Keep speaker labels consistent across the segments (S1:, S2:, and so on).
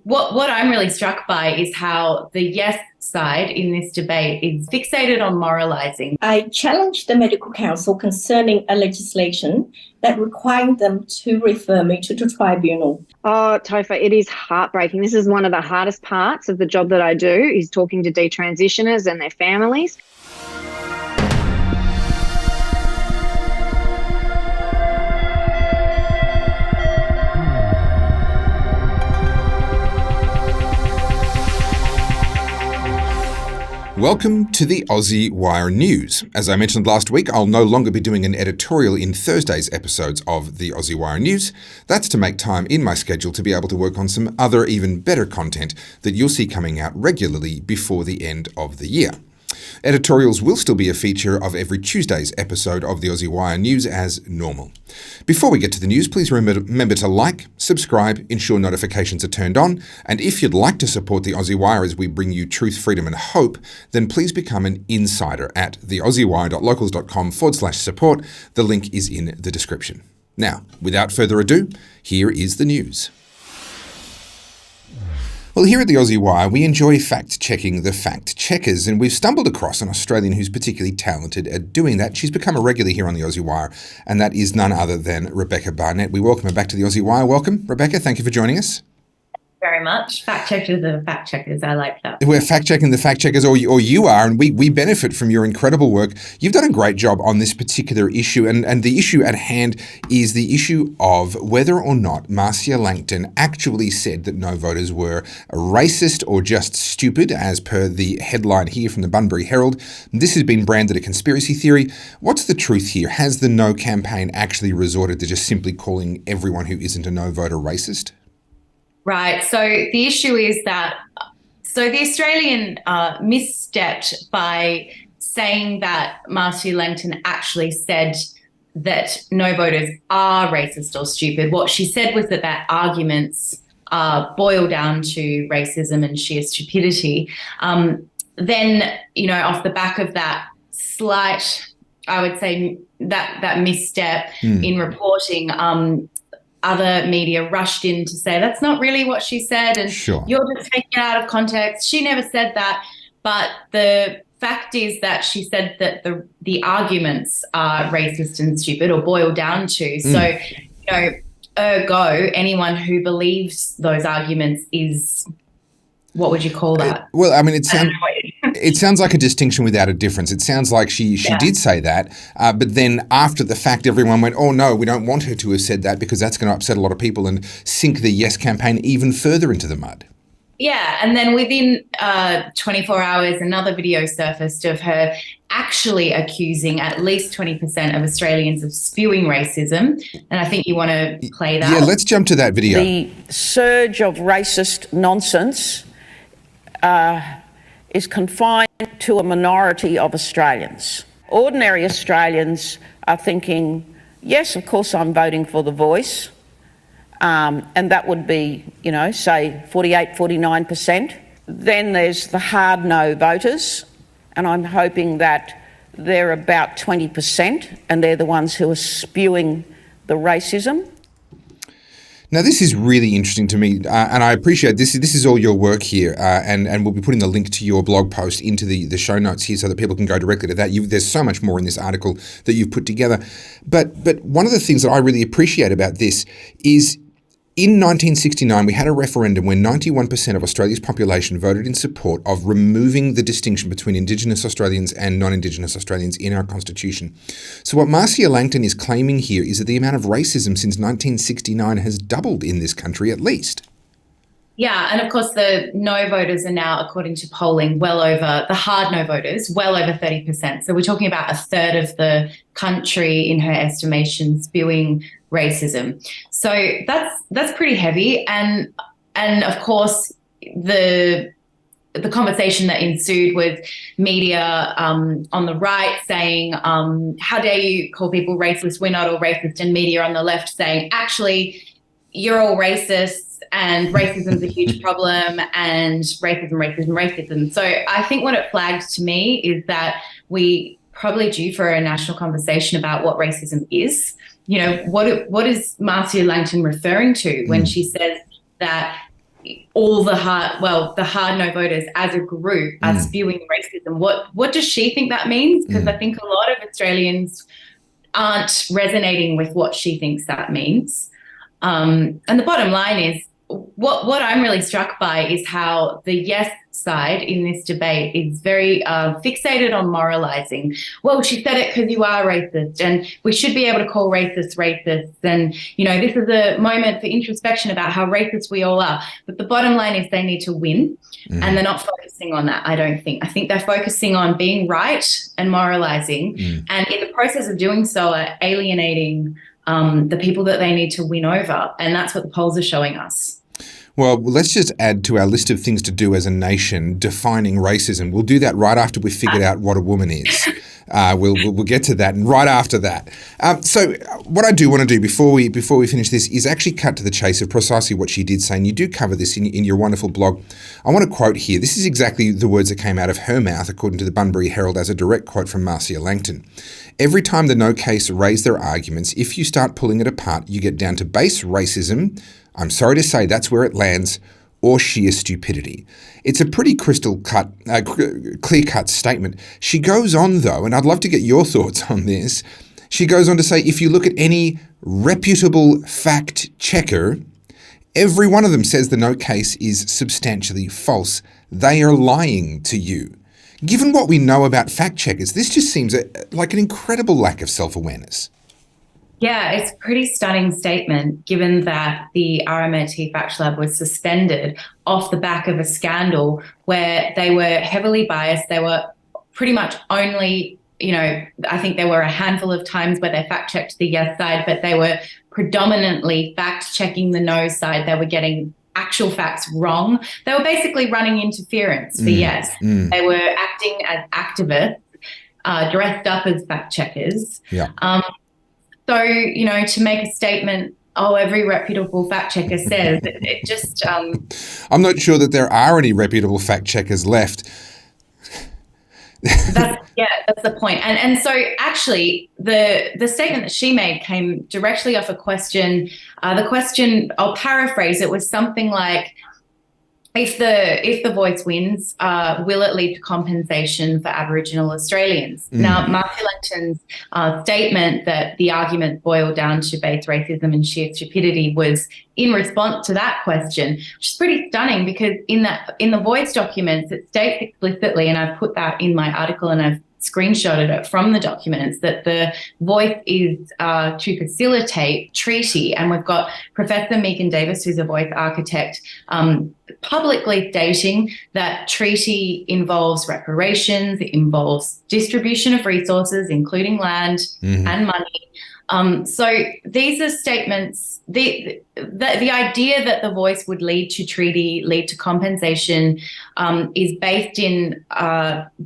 S1: what I'm really struck by is how the yes side in this debate is fixated on moralising.
S2: I challenged the medical council concerning a legislation that required them to refer me to the tribunal.
S3: Oh, Topher, it is heartbreaking. This is one of the hardest parts of the job that I do, is talking to detransitioners and their families.
S4: Welcome to the Aussie Wire News. As I mentioned last week, I'll no longer be doing an editorial in Thursday's episodes of the Aussie Wire News. That's to make time in my schedule to be able to work on some other even better content that you'll see coming out regularly before the end of the year. Editorials will still be a feature of every Tuesday's episode of the Aussie Wire News as normal. Before we get to the news, please remember to like, subscribe, ensure notifications are turned on, and if you'd like to support the Aussie Wire as we bring you truth, freedom and hope, then please become an insider at theaussiewire.locals.com/support. The link is in the description. Now, without further ado, here is the news. Well, here at the Aussie Wire, we enjoy fact-checking the fact-checkers, and we've stumbled across an Australian who's particularly talented at doing that. She's become a regular here on the Aussie Wire, and that is none other than Rebekah Barnett. We welcome her back to the Aussie Wire. Welcome, Rebekah. Thank you for joining us.
S1: Very much. Fact-checkers are the fact-checkers. I like that.
S4: We're fact-checking the fact-checkers, or you are, and we benefit from your incredible work. You've done a great job on this particular issue, and the issue at hand is the issue of whether or not Marcia Langton actually said that no voters were racist or just stupid, as per the headline here from the Bunbury Herald. This has been branded a conspiracy theory. What's the truth here? Has the No campaign actually resorted to just simply calling everyone who isn't a no voter racist?
S1: Right. So the issue is that the Australian misstepped by saying that Marcia Langton actually said that no voters are racist or stupid. What she said was that arguments boil down to racism and sheer stupidity. Then, off the back of that slight, I would say that misstep in reporting, other media rushed in to say that's not really what she said, and you're just taking it out of context. She never said that. But the fact is that she said that the arguments are racist and stupid, or boil down to. So, ergo, anyone who believes those arguments is, what would you call that?
S4: Well, I mean, it sounds like a distinction without a difference. It sounds like she did say that, but then after the fact, everyone went, oh no, we don't want her to have said that because that's going to upset a lot of people and sink the Yes campaign even further into the mud.
S1: Yeah, and then within 24 hours, another video surfaced of her actually accusing at least 20% of Australians of spewing racism, and I think you want to play that.
S4: Yeah, let's jump to that video.
S5: The surge of racist nonsense is confined to a minority of Australians. Ordinary Australians are thinking, yes, of course I'm voting for the Voice, and that would be, say 48, 49%. Then there's the hard no voters, and I'm hoping that they're about 20%, and they're the ones who are spewing the racism.
S4: Now, this is really interesting to me, and I appreciate this. This is all your work here, and we'll be putting the link to your blog post into the show notes here so that people can go directly to that. There's so much more in this article that you've put together. But one of the things that I really appreciate about this is in 1969, we had a referendum where 91% of Australia's population voted in support of removing the distinction between Indigenous Australians and non-Indigenous Australians in our Constitution. So what Marcia Langton is claiming here is that the amount of racism since 1969 has doubled in this country at least.
S1: Yeah, and of course the no voters are now, according to polling, well over, the hard no voters, well over 30%. So we're talking about a third of the country, in her estimation, spewing racism. So that's pretty heavy. And of course the conversation that ensued with media on the right saying, how dare you call people racist? We're not all racist. And media on the left saying, actually, you're all racist. And racism is a huge problem, and racism. So I think what it flagged to me is that we probably due for a national conversation about what racism is. What is Marcia Langton referring to when she says that all the hard no voters as a group are spewing racism. What does she think that means? Because I think a lot of Australians aren't resonating with what she thinks that means. And the bottom line is, what I'm really struck by is how the yes side in this debate is very fixated on moralizing. Well, she said it because you are racist, and we should be able to call racists racists. And, this is a moment for introspection about how racist we all are. But the bottom line is they need to win, and they're not focusing on that, I don't think. I think they're focusing on being right and moralizing, and in the process of doing so are alienating the people that they need to win over. And that's what the polls are showing us.
S4: Well, let's just add to our list of things to do as a nation, defining racism. We'll do that right after we've figured out what a woman is. We'll get to that, and right after that. So what I do want to do before we finish this is actually cut to the chase of precisely what she did say, and you do cover this in your wonderful blog. I want to quote here. This is exactly the words that came out of her mouth, according to the Bunbury Herald, as a direct quote from Marcia Langton. Every time the no case raise their arguments, if you start pulling it apart, you get down to base racism. I'm sorry to say that's where it lands, or sheer stupidity. It's a pretty clear-cut statement. She goes on, though, and I'd love to get your thoughts on this. She goes on to say, if you look at any reputable fact checker, every one of them says the no case is substantially false. They are lying to you. Given what we know about fact checkers, this just seems like an incredible lack of self-awareness.
S1: Yeah, it's a pretty stunning statement, given that the RMIT Fact Lab was suspended off the back of a scandal where they were heavily biased. They were pretty much only, I think there were a handful of times where they fact-checked the yes side, but they were predominantly fact-checking the no side. They were getting actual facts wrong. They were basically running interference for yes. They were acting as activists, dressed up as fact-checkers.
S4: Yeah.
S1: So, to make a statement, every reputable fact checker says, it just...
S4: I'm not sure that there are any reputable fact checkers left.
S1: That's the point. And so actually the statement that she made came directly off a question. The question, I'll paraphrase, it was something like, if the voice wins, will it lead to compensation for Aboriginal Australians? Now, Marcia Langton's statement that the argument boiled down to base racism and sheer stupidity was in response to that question, which is pretty stunning, because in the voice documents, it states explicitly, and I've put that in my article and I've screenshotted it from the documents, that the voice is to facilitate treaty. And we've got Professor Megan Davis, who's a voice architect, publicly stating that treaty involves reparations, it involves distribution of resources, including land and money. So these are statements, the idea that the voice would lead to treaty, lead to compensation, is based in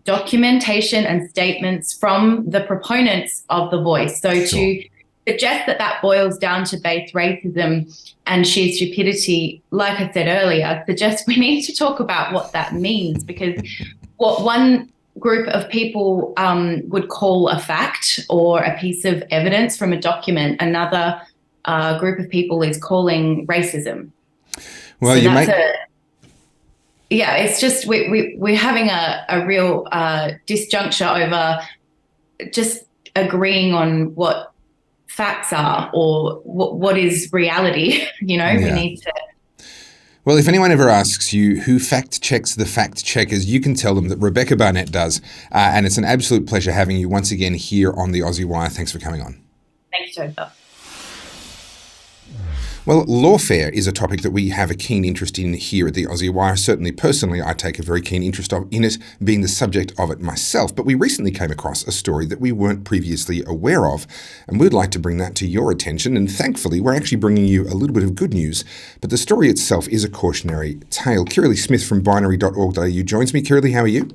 S1: documentation and statements from the proponents of the voice. So to suggest that boils down to base racism and sheer stupidity, like I said earlier, suggests we need to talk about what that means, because what one group of people would call a fact or a piece of evidence from a document, another group of people is calling racism.
S4: Well,
S1: so it's just we're having a real disjuncture over just agreeing on what facts are or what is reality. We need to.
S4: Well, if anyone ever asks you who fact checks the fact checkers, you can tell them that Rebekah Barnett does. And it's an absolute pleasure having you once again here on the Aussie Wire. Thanks for coming on.
S1: Thanks, Joseph.
S4: Well, lawfare is a topic that we have a keen interest in here at the Aussie Wire. Certainly, personally, I take a very keen interest in it, being the subject of it myself. But we recently came across a story that we weren't previously aware of, and we'd like to bring that to your attention. And thankfully, we're actually bringing you a little bit of good news. But the story itself is a cautionary tale. Kirralie Smith from binary.org.au joins me. Kirralie, how are you?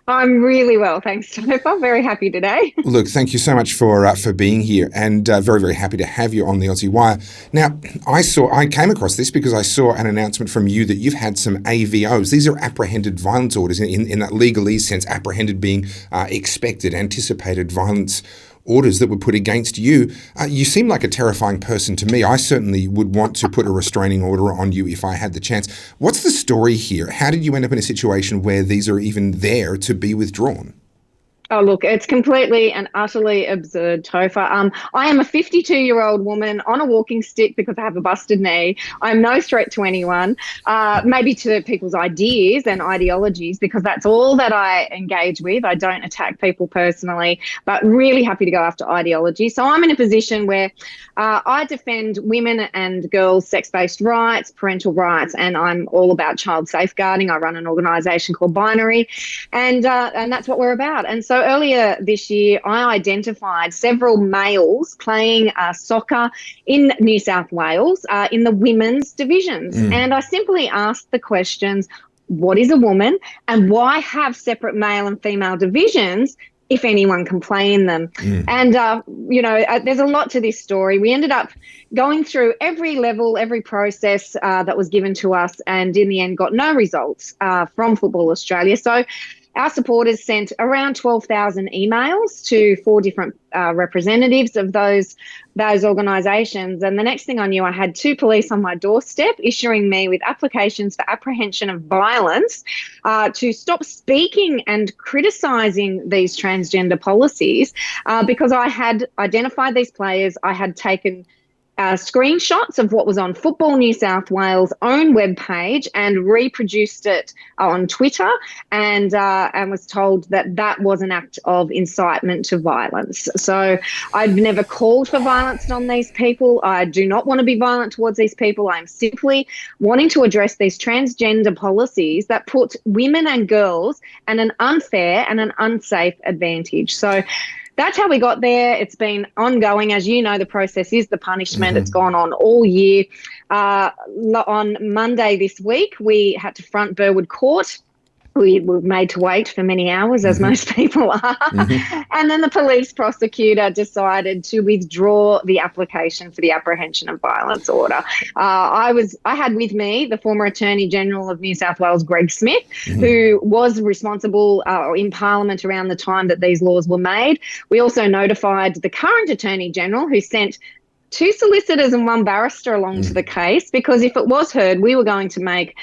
S3: I'm really well, thanks, Topher. I'm very happy today.
S4: Look, thank you so much for being here, and very, very happy to have you on the Aussie Wire. Now, I came across this because I saw an announcement from you that you've had some AVOs. These are apprehended violence orders in that legalese sense, apprehended being expected, anticipated violence orders that were put against you. You seem like a terrifying person to me. I certainly would want to put a restraining order on you if I had the chance. What's the story here? How did you end up in a situation where these are even there to be withdrawn?
S3: Oh, look, it's completely and utterly absurd, Topher. I am a 52-year-old woman on a walking stick because I have a busted knee. I'm no threat to anyone, maybe to people's ideas and ideologies, because that's all that I engage with. I don't attack people personally, but really happy to go after ideology. So I'm in a position where I defend women and girls' sex-based rights, parental rights, and I'm all about child safeguarding. I run an organisation called Binary, and that's what we're about. And so earlier this year, I identified several males playing soccer in New South Wales in the women's divisions. And I simply asked the questions, what is a woman and why have separate male and female divisions if anyone can play in them? And, there's a lot to this story. We ended up going through every level, every process that was given to us, and in the end got no results from Football Australia. So our supporters sent around 12,000 emails to 4 different representatives of those organisations. And the next thing I knew, I had 2 police on my doorstep issuing me with applications for apprehension of violence to stop speaking and criticising these transgender policies because I had identified these players. I had taken screenshots of what was on Football New South Wales' own webpage and reproduced it on Twitter, and was told that that was an act of incitement to violence. So I've never called for violence on these people. I do not want to be violent towards these people. I'm simply wanting to address these transgender policies that put women and girls at an unfair and an unsafe advantage. So that's how we got there. It's been ongoing. As you know, the process is the punishment. It's gone on all year. On Monday this week, we had to front Burwood Court. We were made to wait for many hours, as most people are. And then the police prosecutor decided to withdraw the application for the apprehension of violence order. I had with me the former Attorney General of New South Wales, Greg Smith, who was responsible in Parliament around the time that these laws were made. We also notified the current Attorney General, who sent 2 solicitors and 1 barrister along to the case, because if it was heard, we were going to make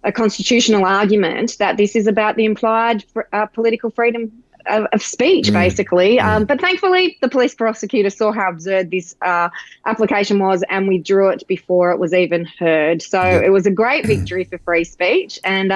S3: a constitutional argument that this is about the implied political freedom of speech, basically. But thankfully, the police prosecutor saw how absurd this application was and withdrew it before it was even heard. So it was a great victory for free speech. And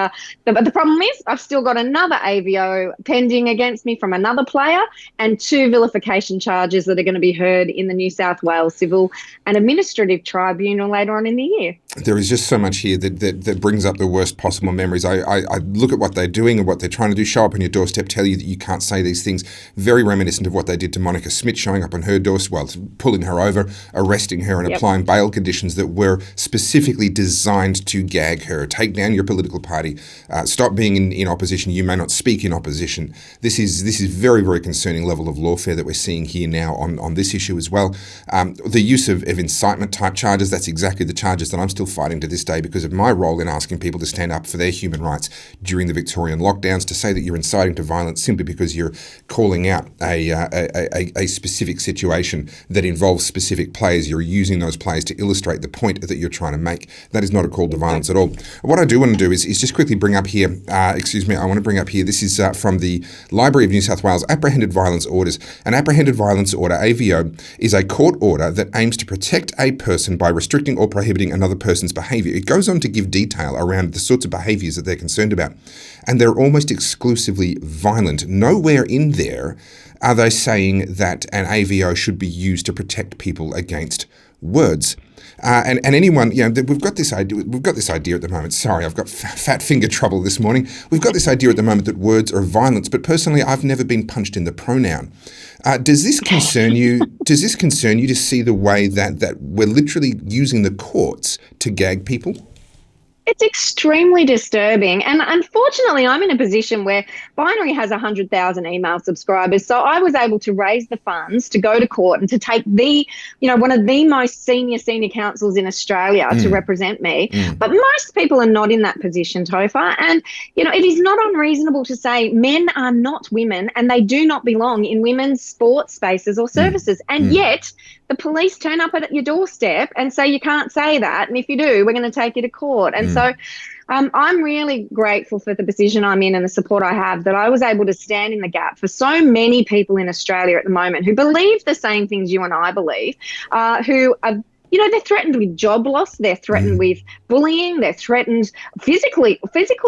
S3: but the problem is I've still got another AVO pending against me from another player, and 2 vilification charges that are going to be heard in the New South Wales Civil and Administrative Tribunal later on in the year.
S4: There is just so much here that brings up the worst possible memories. I look at what they're doing and what they're trying to do, show up on your doorstep, tell you that you can't say these things. Very reminiscent of what they did to Monica Smith, showing up on her doorstep, well, pulling her over, arresting her and applying bail conditions that were specifically designed to gag her. Take down your political party. Stop being in opposition. You may not speak in opposition. This is very, very concerning level of lawfare that we're seeing here now on this issue as well. The use of incitement type charges, that's exactly the charges that I'm still fighting to this day because of my role in asking people to stand up for their human rights during the Victorian lockdowns. To say that you're inciting to violence simply because you're calling out a specific situation that involves specific players, you're using those players to illustrate the point that you're trying to make. That is not a call to violence at all. What I do want to do is just quickly bring up here, I want to bring up here, this is from the Library of New South Wales, Apprehended Violence Orders. An apprehended violence order, AVO, is a court order that aims to protect a person by restricting or prohibiting another person's behaviour. It goes on to give detail around the sorts of behaviours that they're concerned about. And they're almost exclusively violent. Nowhere in there are they saying that an AVO should be used to protect people against words. And anyone, we've got this idea at the moment. Sorry, I've got fat finger trouble this morning. We've got this idea at the moment that words are violence, but personally, I've never been punched in the pronoun. Does this concern you? Does this concern you to see the way that we're literally using the courts to gag people?
S3: It's extremely disturbing. And unfortunately, I'm in a position where Binary has 100,000 email subscribers. So I was able to raise the funds to go to court and to take one of the most senior counsels in Australia to represent me. But most people are not in that position, Topher. And, it is not unreasonable to say men are not women and they do not belong in women's sports spaces or services. And yet the police turn up at your doorstep and say you can't say that. And if you do, we're going to take you to court. And so I'm really grateful for the position I'm in and the support I have, that I was able to stand in the gap for so many people in Australia at the moment who believe the same things you and I believe, who are, they're threatened with job loss, they're threatened with bullying, they're threatened physically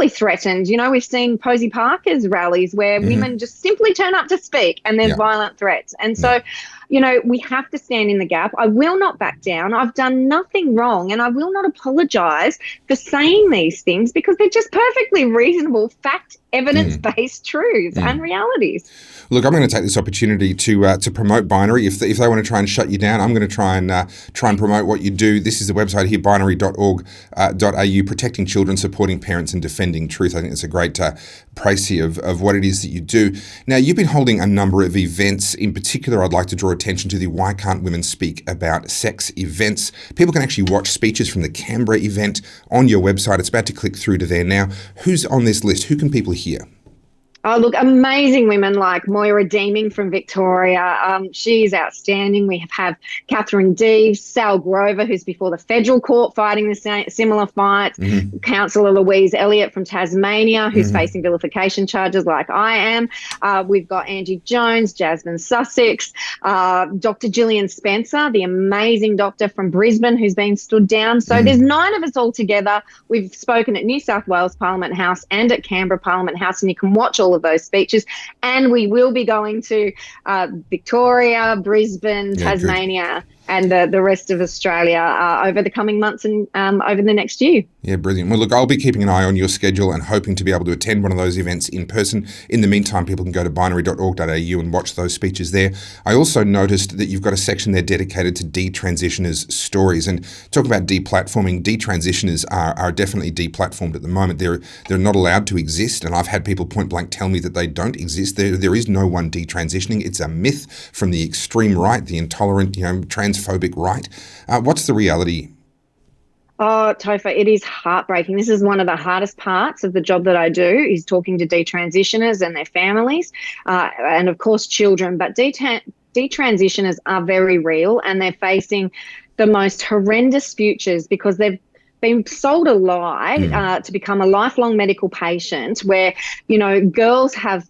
S3: threatened. We've seen Posey Parker's rallies where women just simply turn up to speak and there's violent threats. And so, we have to stand in the gap. I will not back down. I've done nothing wrong and I will not apologise for saying these things because they're just perfectly reasonable, fact, evidence-based truths and realities.
S4: Look, I'm going to take this opportunity to promote Binary. If they want to try and shut you down, I'm going to try and promote what you do. This is the website here, binary.org.au, protecting children, supporting parents and defending truth. I think it's a great précis of what it is that you do. Now, you've been holding a number of events. In particular, I'd like to draw attention to the Why Can't Women Speak About Sex events. People can actually watch speeches from the Canberra event on your website. It's about to click through to there now. Who's on this list? Who can people hear?
S3: Oh, look, amazing women like Moira Deeming from Victoria. She's outstanding. We have Catherine Deeves, Sal Grover, who's before the federal court fighting the similar fights, Councillor Louise Elliott from Tasmania, who's facing vilification charges like I am. We've got Angie Jones, Jasmine Sussex, Dr. Gillian Spencer, the amazing doctor from Brisbane who's been stood down. So there's 9 of us all together. We've spoken at New South Wales Parliament House and at Canberra Parliament House, and you can watch all of those speeches. And we will be going to Victoria, Brisbane, Tasmania, and the rest of Australia over the coming months and over the next year.
S4: Yeah, brilliant. Well, look, I'll be keeping an eye on your schedule and hoping to be able to attend one of those events in person. In the meantime, people can go to binary.org.au and watch those speeches there. I also noticed that you've got a section there dedicated to detransitioners' stories. And talk about deplatforming. Detransitioners are definitely deplatformed at the moment. They're not allowed to exist, and I've had people point blank tell me that they don't exist. There is no one detransitioning. It's a myth from the extreme right, the intolerant, transphobic right. What's the reality?
S3: Oh, Topher, it is heartbreaking. This is one of the hardest parts of the job that I do, is talking to detransitioners and their families, and of course children. But detransitioners are very real, and they're facing the most horrendous futures because they've been sold a lie to become a lifelong medical patient where, girls have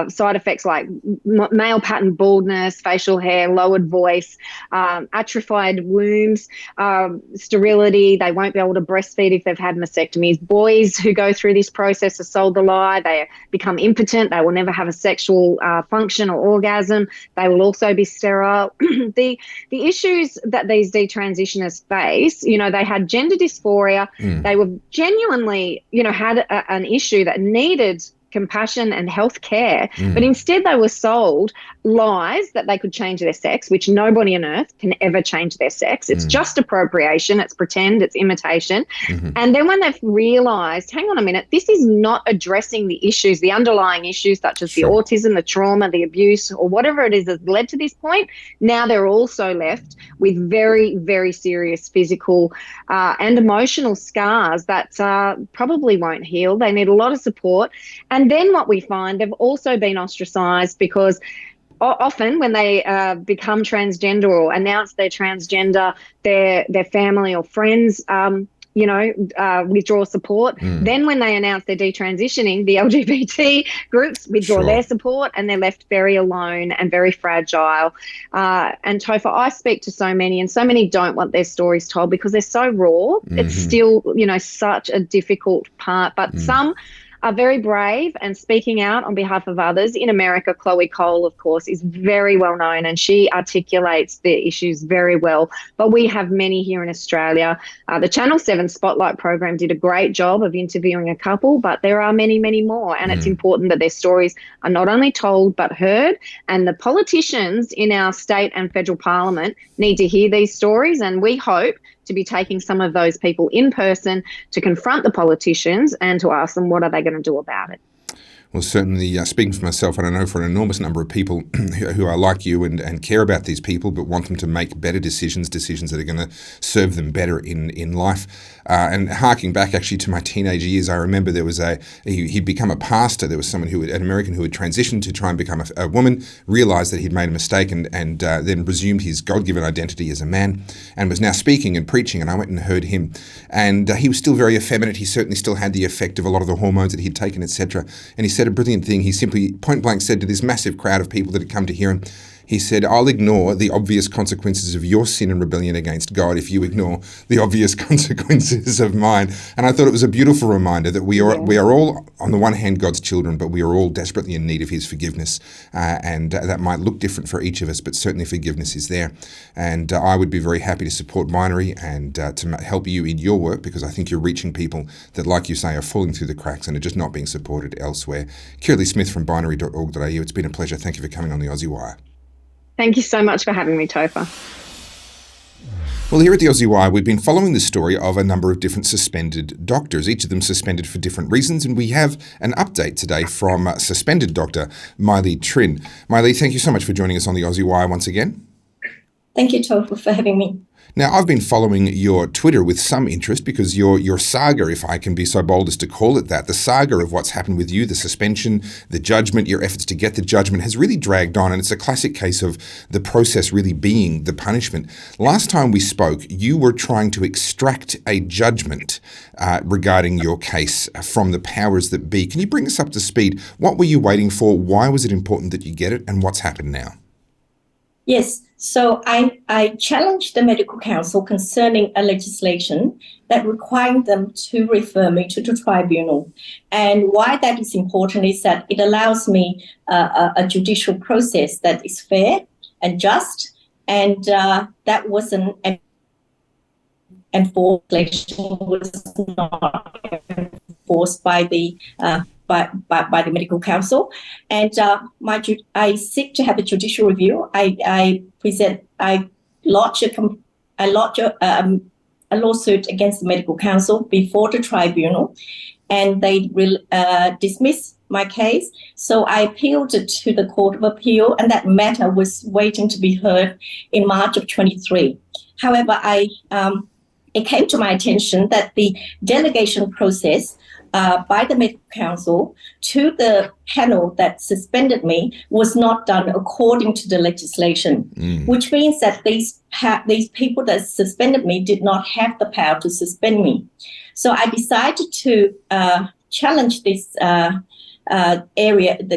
S3: side effects like male pattern baldness, facial hair, lowered voice, atrophied wombs, sterility. They won't be able to breastfeed if they've had mastectomies. Boys who go through this process are sold the lie. They become impotent. They will never have a sexual function or orgasm. They will also be sterile. The issues that these detransitioners face, they had gender dysphoria. They were genuinely, had an issue that needed compassion and health care, but instead they were sold lies that they could change their sex, which nobody on earth can ever change their sex. It's just appropriation, it's pretend, it's imitation. And then when they've realised, hang on a minute, this is not addressing the issues, the underlying issues such as the autism, the trauma, the abuse, or whatever it is that's led to this point, now they're also left with very, very serious physical and emotional scars that probably won't heal. They need a lot of support. And then what we find, they've also been ostracised because often when they become transgender or announce they're transgender, their family or friends, withdraw support. Then when they announce they're detransitioning, the LGBT groups withdraw their support and they're left very alone and very fragile. And Topher, I speak to so many, and so many don't want their stories told because they're so raw. It's still, such a difficult part, but some are very brave and speaking out on behalf of others. In America, Chloe Cole, of course, is very well known and she articulates the issues very well. But we have many here in Australia. The Channel 7 Spotlight program did a great job of interviewing a couple, but there are many, many more. And it's important that their stories are not only told but heard. And the politicians in our state and federal parliament need to hear these stories. And we hope to be taking some of those people in person to confront the politicians and to ask them what are they going to do about it.
S4: Well, certainly, speaking for myself, and I know for an enormous number of people who are like you and care about these people but want them to make better decisions that are going to serve them better in life. And harking back actually to my teenage years, I remember there was he'd become a pastor. There was someone an American who had transitioned to try and become a woman, realised that he'd made a mistake and then resumed his God-given identity as a man and was now speaking and preaching. And I went and heard him. And he was still very effeminate. He certainly still had the effect of a lot of the hormones that he'd taken, etc. And he said a brilliant thing. He simply point blank said to this massive crowd of people that had come to hear him, he said, "I'll ignore the obvious consequences of your sin and rebellion against God if you ignore the obvious consequences of mine." And I thought it was a beautiful reminder that we are all, on the one hand, God's children, but we are all desperately in need of his forgiveness. And that might look different for each of us, but certainly forgiveness is there. And I would be very happy to support Binary and to help you in your work, because I think you're reaching people that, like you say, are falling through the cracks and are just not being supported elsewhere. Kirralie Smith from binary.org.au. It's been a pleasure. Thank you for coming on the Aussie Wire.
S3: Thank you so much for having me, Topher.
S4: Well, here at the Aussie Wire, we've been following the story of a number of different suspended doctors, each of them suspended for different reasons, and we have an update today from suspended Dr My Le Trinh. My Le, thank you so much for joining us on the Aussie Wire once again.
S2: Thank you, Topher, for having me.
S4: Now, I've been following your Twitter with some interest because your saga, if I can be so bold as to call it that, the saga of what's happened with you, the suspension, the judgment, your efforts to get the judgment has really dragged on, and it's a classic case of the process really being the punishment. Last time we spoke, you were trying to extract a judgment regarding your case from the powers that be. Can you bring us up to speed? What were you waiting for? Why was it important that you get it? And what's happened now?
S2: Yes, so I challenged the Medical Council concerning a legislation that required them to refer me to the tribunal. And why that is important is that it allows me a judicial process that is fair and just, and that wasn't enforced. Legislation was not enforced by the by the Medical Council, and I seek to have a judicial review. I lodge a lawsuit against the Medical Council before the tribunal, and they dismiss my case. So I appealed it to the Court of Appeal, and that matter was waiting to be heard in March of 23. However, it came to my attention that the delegation process by the Medical Council to the panel that suspended me was not done according to the legislation, which means that these people that suspended me did not have the power to suspend me. So I decided to challenge this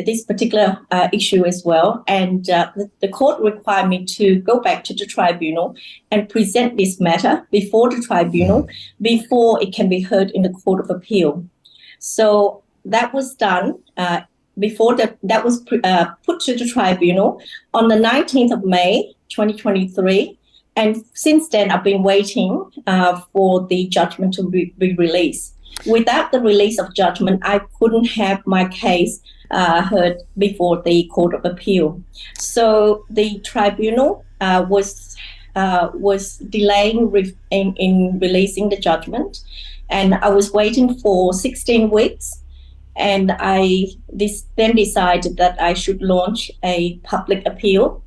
S2: this particular issue as well. And the court required me to go back to the tribunal and present this matter before the tribunal before it can be heard in the Court of Appeal. So that was done before that was put to the tribunal on the 19th of May, 2023. And since then, I've been waiting for the judgment to be released. Without the release of judgment, I couldn't have my case heard before the Court of Appeal. So the tribunal was delaying in releasing the judgment. And I was waiting for 16 weeks, and I then decided that I should launch a public appeal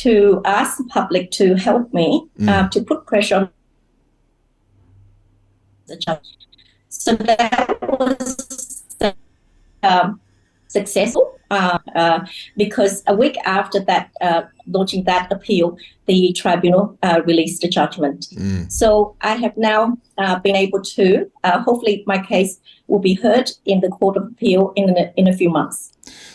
S2: to ask the public to help me to put pressure on the judge. So that was successful because a week after that, launching that appeal, the tribunal released the judgment. So I have now been able to, hopefully my case will be heard in the Court of Appeal in a few months.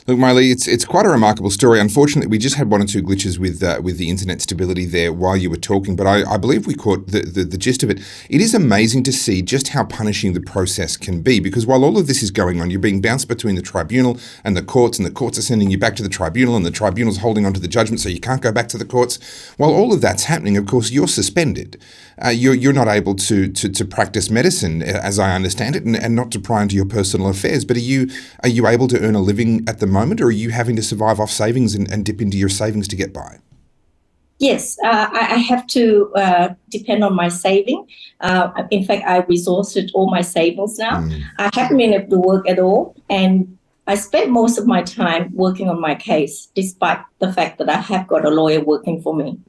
S4: Look, My Le, it's quite a remarkable story. Unfortunately, we just had one or two glitches with the internet stability there while you were talking, but I believe we caught the gist of it. It is amazing to see just how punishing the process can be, because while all of this is going on, you're being bounced between the tribunal and the courts are sending you back to the tribunal, and the tribunal's holding on to the judgment so you can't go back to the courts. While all of that's happening, of course, you're suspended. You're not able to practice medicine, as I understand it, and not to pry into your personal affairs. But are you able to earn a living at the moment, or are you having to survive off savings and dip into your savings to get by?
S2: Yes, I have to depend on my saving. In fact, I resourced all my savings now. I haven't been able to work at all, and I spent most of my time working on my case, despite the fact that I have got a lawyer working for me.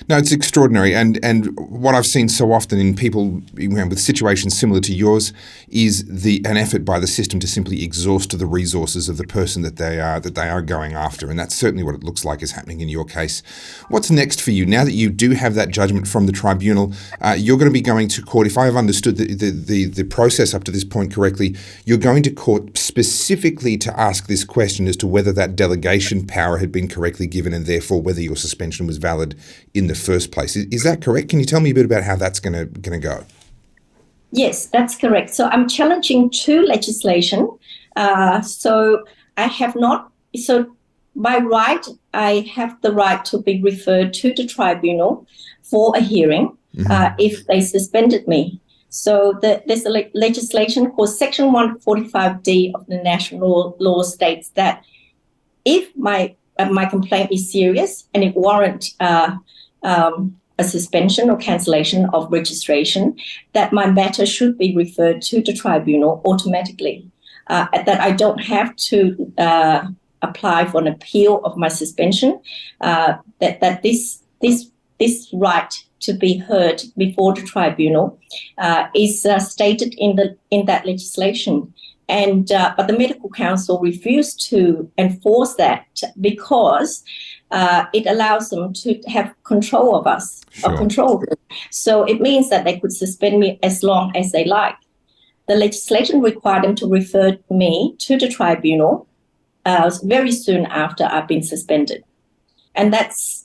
S4: No, it's extraordinary, and what I've seen so often in people with situations similar to yours is an effort by the system to simply exhaust the resources of the person that they are going after, and that's certainly what it looks like is happening in your case. What's next for you now that you do have that judgment from the tribunal? You're going to be going to court. If I have understood the process up to this point correctly, you're going to court specifically to ask this question as to whether that delegation power had been correctly given, and therefore whether your suspension was valid in the first place. Is that correct? Can you tell me a bit about how that's going to go?
S2: Yes, that's correct. So I'm challenging two legislation. So I have not. So by right, I have the right to be referred to the tribunal for a hearing if they suspended me. So there's a legislation called Section 145D of the national law states that if my complaint is serious and it warrants a suspension or cancellation of registration, that my matter should be referred to the tribunal automatically, that I don't have to apply for an appeal of my suspension, that this right to be heard before the tribunal is stated in that legislation. And but the Medical Council refused to enforce that because it allows them to have control of us, or control. So it means that they could suspend me as long as they like. The legislation required them to refer me to the tribunal very soon after I've been suspended. And that's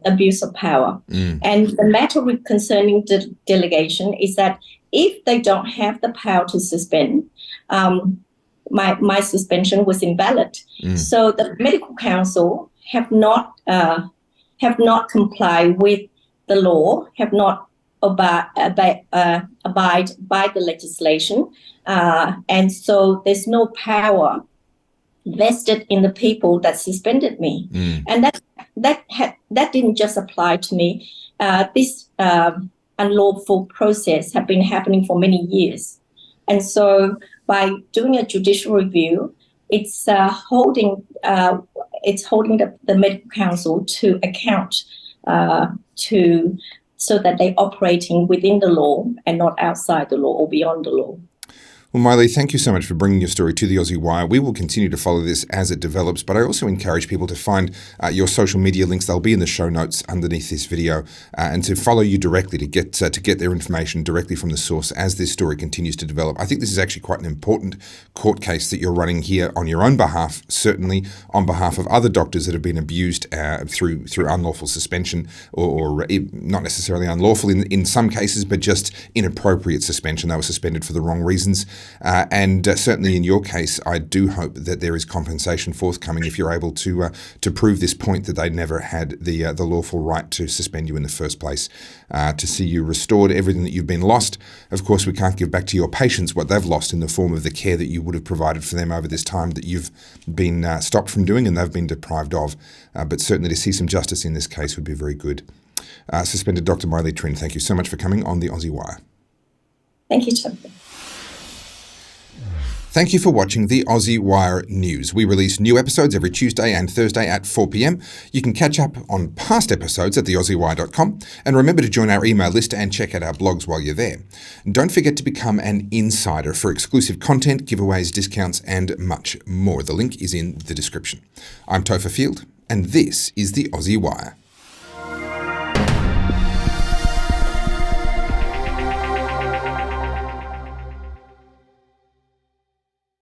S2: abuse of power. And the matter concerning the delegation is that if they don't have the power to suspend, my suspension was invalid. So the Medical Council have not complied with the law, have not abide by the legislation, and so there's no power vested in the people that suspended me. And that didn't just apply to me. This unlawful process had been happening for many years, and so by doing a judicial review, it's holding the Medical Council to account so that they're operating within the law and not outside the law or beyond the law.
S4: Well, My Le, thank you so much for bringing your story to the Aussie Wire. We will continue to follow this as it develops, but I also encourage people to find your social media links. They'll be in the show notes underneath this video, and to follow you directly to get their information directly from the source as this story continues to develop. I think this is actually quite an important court case that you're running here on your own behalf, certainly on behalf of other doctors that have been abused through unlawful suspension, or not necessarily unlawful in some cases, but just inappropriate suspension. They were suspended for the wrong reasons. And certainly in your case, I do hope that there is compensation forthcoming if you're able to prove this point that they never had the lawful right to suspend you in the first place, to see you restored everything that you've been lost. Of course, we can't give back to your patients what they've lost in the form of the care that you would have provided for them over this time that you've been stopped from doing and they've been deprived of. But certainly to see some justice in this case would be very good. Suspended Dr My Le Trinh, thank you so much for coming on the Aussie Wire.
S2: Thank you, Jonathan.
S4: Thank you for watching the Aussie Wire News. We release new episodes every Tuesday and Thursday at 4 p.m. You can catch up on past episodes at theaussiewire.com, and remember to join our email list and check out our blogs while you're there. Don't forget to become an insider for exclusive content, giveaways, discounts, and much more. The link is in the description. I'm Topher Field, and this is the Aussie Wire.